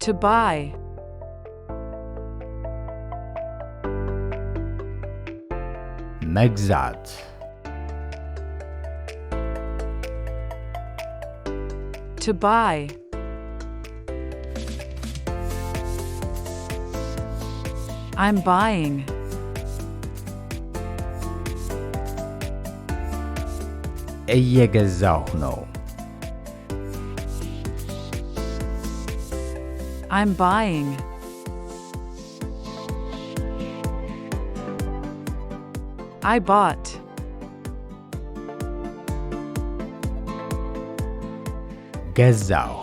To buy. መግዛት To buy. I'm buying. እየገዛሁ ነው I'm buying. I bought. ገዛሁ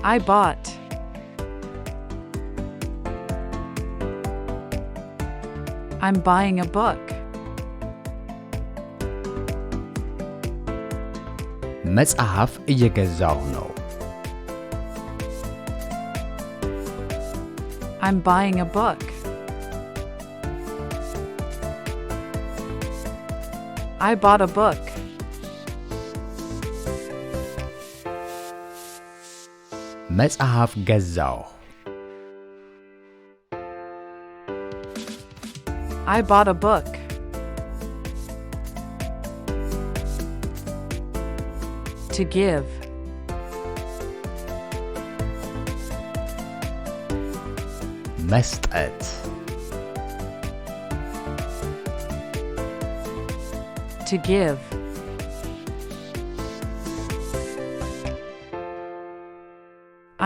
I bought. I'm buying a book. መጽሐፍ እየገዛሁ ነው I'm buying a book. I bought a book. መጽሐፍ ገዛሁ I bought a book. To give. መስጠት To give.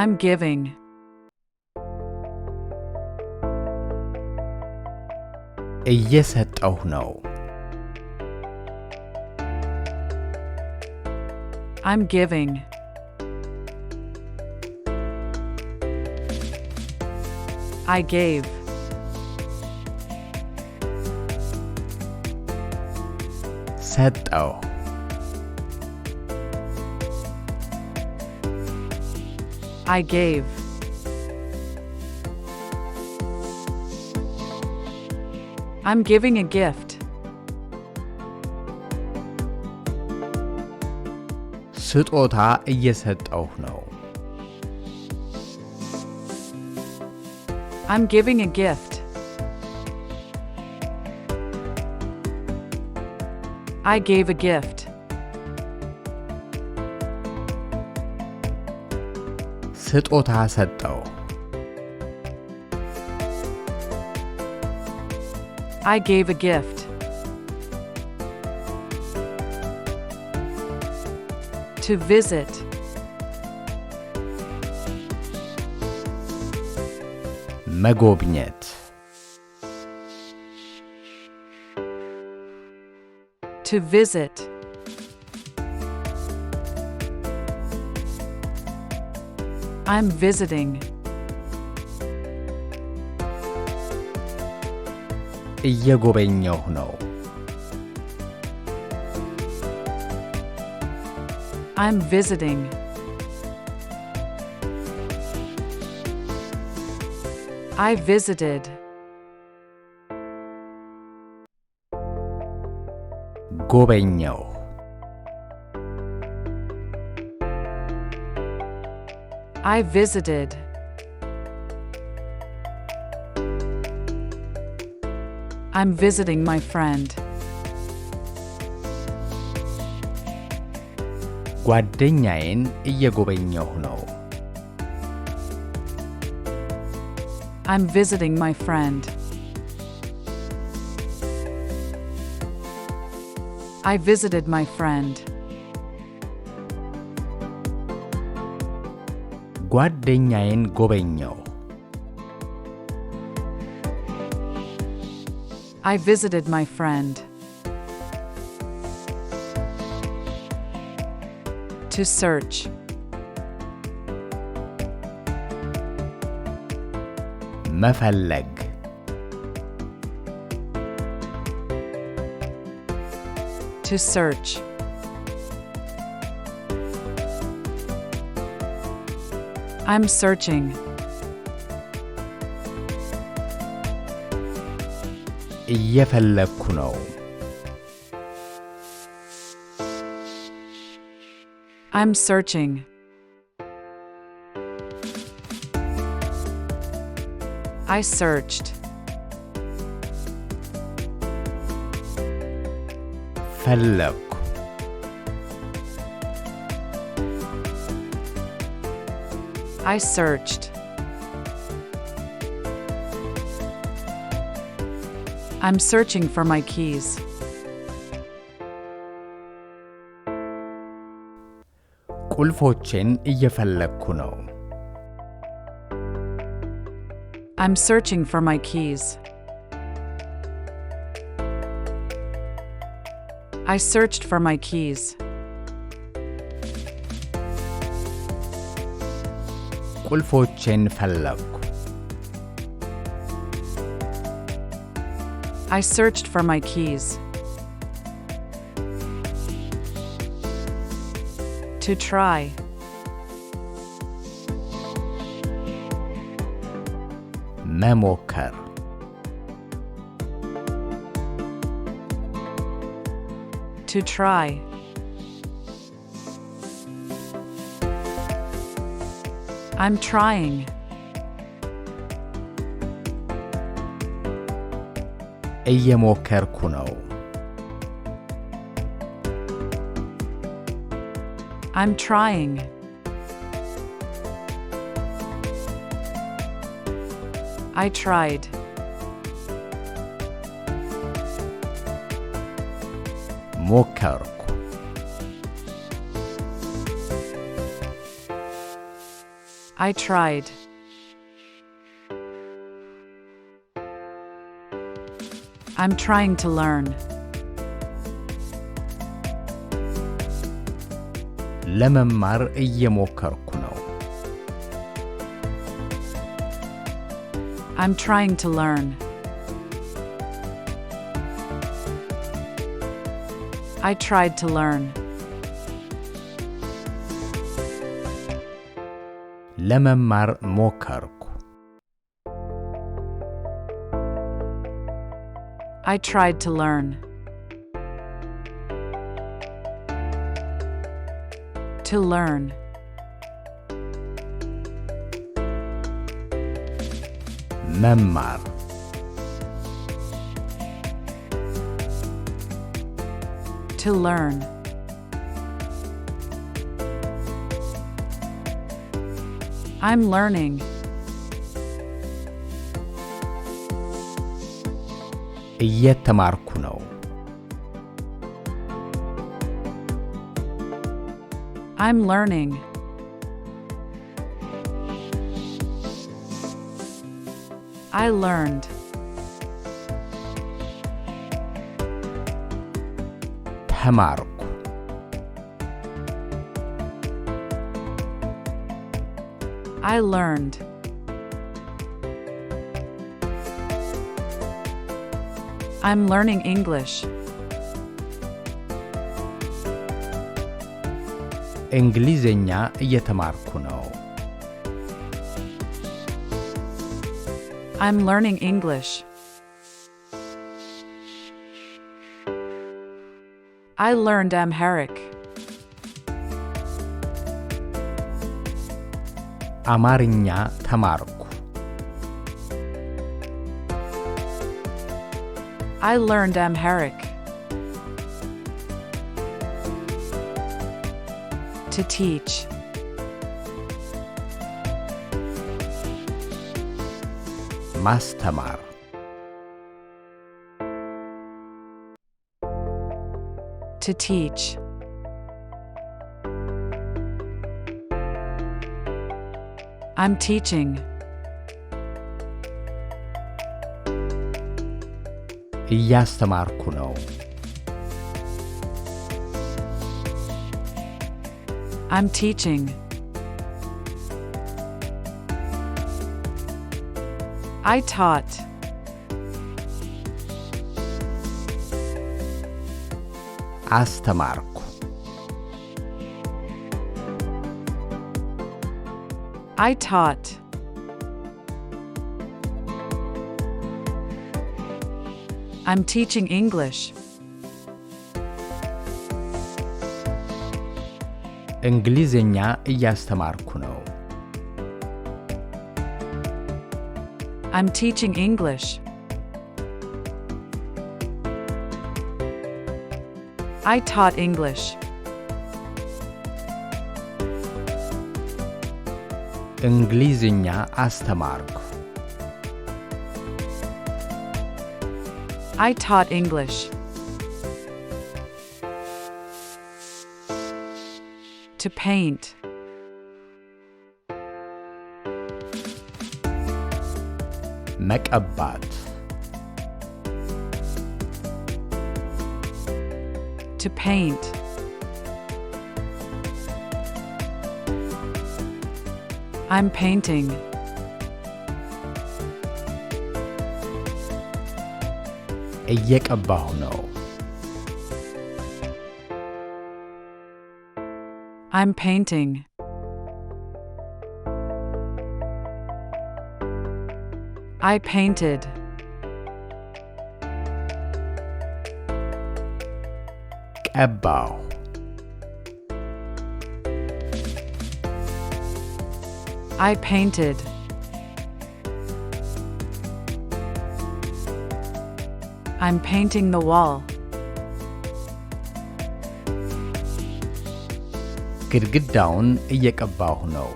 I'm giving. እየሰጠሁ ነው I'm giving. I gave. ሰጠሁ I gave. I'm giving a gift. ስጦታ እየሰጠሁ ነው I'm giving a gift. I gave a gift. ስጦታ ሰጠሁ I gave a gift. To visit. መጎብኘት To visit. I'm visiting. እየጎበኘሁ ነው I'm visiting. I visited. ጎበኘሁ I visited. I'm visiting my friend. ጓደኛዬን እየጎበኘሁ ነው I'm visiting my friend. I visited my friend. ጓደኛዬን ጎበኘሁ I visited my friend. To search. መፈለግ To search. I'm searching. እየፈለግኩ ነው I'm searching. I searched. ፈለግኩ I searched. I'm searching for my keys. ቁልፎቼን እየፈለግኩ ነው። I'm searching for my keys. I searched for my keys. ቁልፎቼን ፈለግኩ I searched for my keys. To try. መሞከር To try. I'm trying. እየሞከርኩ ነው። I'm trying. I tried. ሞከርኩ I tried. I'm trying to learn. ለመማር እየሞከርኩ ነው። I'm trying to learn. I tried to learn. ለመማር ሞከርኩ I tried to learn. To learn. መማር To learn. I'm learning. እየተማርኩ ነው። I'm learning. I learned. ተማርኩ I learned. I'm learning English. እንግሊዝኛ እየተማርኩ ነው። I'm learning English. I learned Amharic. አማርኛ ተማርኩ። I learned Amharic. To teach. ማስተማር To teach. I'm teaching. እያስተማርኩ ነው። I'm teaching. I taught. አስተማርኩ I taught. I'm teaching English. እንግሊዝኛ እያስተማርኩ ነው። I'm teaching English. I taught English. እንግሊዝኛ አስተማርኩ። I taught English. To paint. መቀባት To paint. I'm painting. እየቀባሁ ነው። I'm painting. I painted. ቀባሁ I painted. I'm painting the wall. ግድግዳውን እየቀባሁ ነው።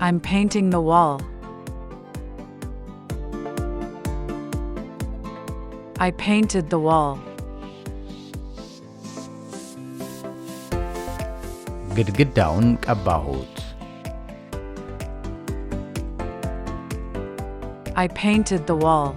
I'm painting the wall. I painted the wall. ግድግዳውን ቀባሁት። I painted the wall.